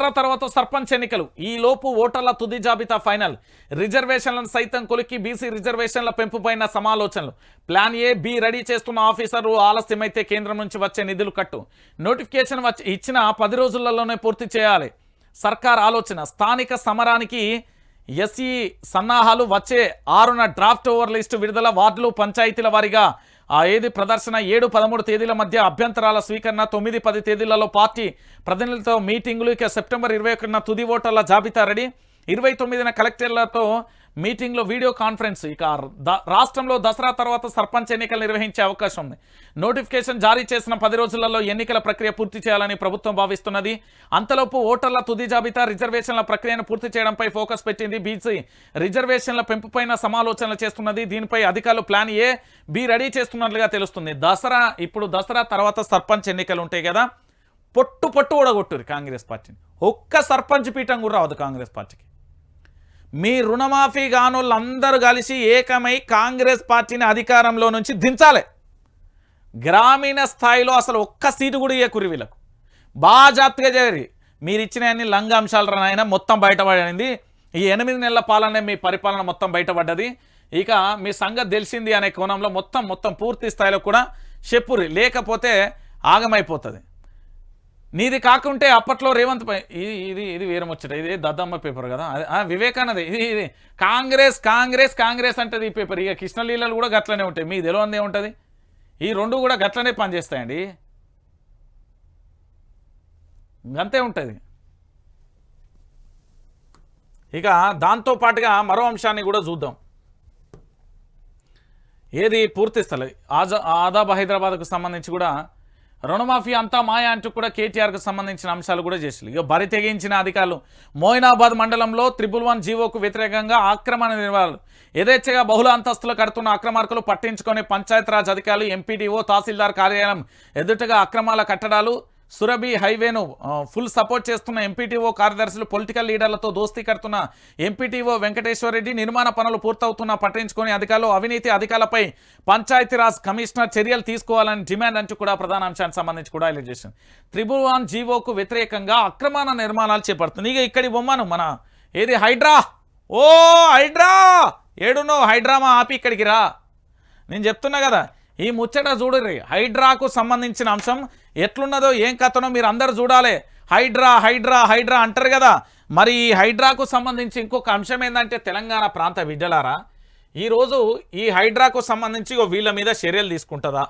దసరా తర్వాత సర్పంచ్ ఎన్నికలు ఈ లోపు ఓటర్ల తుది జాబితా ఫైనల్ రిజర్వేషన్లను సైతం కొలిక్కి బీసీ రిజర్వేషన్ల పెంపుపైన సమాలోచనలు ప్లాన్ ఏ బి రెడీ చేస్తున్న ఆఫీసర్లు ఆలస్యమైతే కేంద్రం నుంచి వచ్చే నిధులు కట్టు నోటిఫికేషన్ ఇచ్చిన 10 రోజులలోనే పూర్తి చేయాలి సర్కార్ ఆలోచన స్థానిక సమరానికి ఎస్ఈ సన్నాహాలు వచ్చే 6న డ్రాఫ్ట్ ఓవర్ లిస్టు విడుదల వార్డులు పంచాయతీల వారీగా ఏది ప్రదర్శన 7-13 తేదీల మధ్య అభ్యంతరాల స్వీకరణ 9-10 తేదీలలో పార్టీ ప్రతినిధులతో మీటింగులు ఇక సెప్టెంబర్ 21న తుది ఓటర్ల జాబితా రెడీ 29న కలెక్టర్లతో మీటింగ్లో వీడియో కాన్ఫరెన్స్ ఇక రాష్ట్రంలో దసరా తర్వాత సర్పంచ్ ఎన్నికలు నిర్వహించే అవకాశం ఉంది నోటిఫికేషన్ జారీ చేసిన 10 రోజులలో ఎన్నికల ప్రక్రియ పూర్తి చేయాలని ప్రభుత్వం భావిస్తున్నది అంతలోపు ఓటర్ల తుది జాబితా రిజర్వేషన్ల ప్రక్రియను పూర్తి చేయడంపై ఫోకస్ పెట్టింది బీసీ రిజర్వేషన్ల పెంపుపైన సమాలోచనలు చేస్తున్నది దీనిపై అధికారులు ప్లాన్ ఏ బి రెడీ చేస్తున్నట్లుగా తెలుస్తుంది దసరా తర్వాత సర్పంచ్ ఎన్నికలు ఉంటాయి కదా పొట్టు ఓడగొట్టురు కాంగ్రెస్ పార్టీని ఒక్క సర్పంచ్ పీఠం కూడా రావద్దు కాంగ్రెస్ పార్టీకి మీ రుణమాఫీ గానోళ్ళందరూ కలిసి ఏకమై కాంగ్రెస్ పార్టీని అధికారంలో నుంచి దించాలి గ్రామీణ స్థాయిలో అసలు ఒక్క సీటు కూడా ఇయ్యకురి వీళ్ళకు బాగా జాగ్రత్తగా జరిగి మీరు ఇచ్చిన అన్ని లంగాంశాలు రాయన మొత్తం బయటపడింది ఈ 8 నెలల పాలన మీ పరిపాలన మొత్తం బయటపడ్డది ఇక మీ సంగతి తెలిసింది అనే కోణంలో మొత్తం పూర్తి స్థాయిలో కూడా చెప్పురి లేకపోతే ఆగమైపోతుంది నీది కాకుంటే అప్పట్లో రేవంత్ ఇది వేరే ముచ్చట ఇది దద్దమ్మ పేపర్ కదా వివేకానంద ఇది కాంగ్రెస్ అంటది ఈ పేపర్ ఇక కృష్ణలీలలు కూడా గట్లనే ఉంటాయి మీ తెలియదే ఉంటుంది ఈ రెండు కూడా గట్లనే పనిచేస్తాయండి అంతే ఉంటుంది ఇక దాంతో పాటుగా మరో అంశాన్ని కూడా చూద్దాం ఏది పూర్తి స్థలం ఆదాబ్ హైదరాబాద్కు సంబంధించి కూడా రుణమాఫీ అంతా మాయా అంటూ కూడా కేటీఆర్కు సంబంధించిన అంశాలు కూడా చేసారు ఇక బరి తెగించిన అధికారులు మోయినాబాద్ మండలంలో 111 జీవోకు వ్యతిరేకంగా ఆక్రమణ నిర్వహణలు యథేచ్ఛగా బహుళ అంతస్తులు కడుతున్న అక్రమార్కులు పట్టించుకొని పంచాయతీరాజ్ అధికారులు ఎంపీడీఓ తహసీల్దార్ కార్యాలయం ఎదుటగా అక్రమాల కట్టడాలు సురభి హైవేను ఫుల్ సపోర్ట్ చేస్తున్న ఎంపీటీఓ కార్యదర్శులు పొలిటికల్ లీడర్లతో దోస్తీ కడుతున్న ఎంపీటీఓ వెంకటేశ్వరరెడ్డి నిర్మాణ పనులు పూర్తవుతున్నా పట్టించుకొని అధికారులు అవినీతి అధికారులపై పంచాయతీరాజ్ కమిషనర్ చర్యలు తీసుకోవాలని డిమాండ్ అంటూ కూడా ప్రధాన అంశానికి సంబంధించి కూడా హైలైట్ చేసింది 111 జీవోకు వ్యతిరేకంగా అక్రమాల నిర్మాణాలు చేపడుతుంది ఇక ఇక్కడి బొమ్మను మన ఏది హైడ్రా ఏడునో హైడ్రామా ఆపి ఇక్కడికి రా నేను చెప్తున్నా కదా ఈ ముచ్చట చూడరి హైడ్రాకు సంబంధించిన అంశం ఎట్లున్నదో ఏం కథనో మీరు అందరు చూడాలి హైడ్రా అంటారు కదా మరి ఈ హైడ్రాకు సంబంధించి ఇంకొక అంశం ఏంటంటే తెలంగాణ ప్రాంత బిడ్డలారా ఈరోజు ఈ హైడ్రాకు సంబంధించి వీళ్ళ మీద చర్యలు తీసుకుంటుందా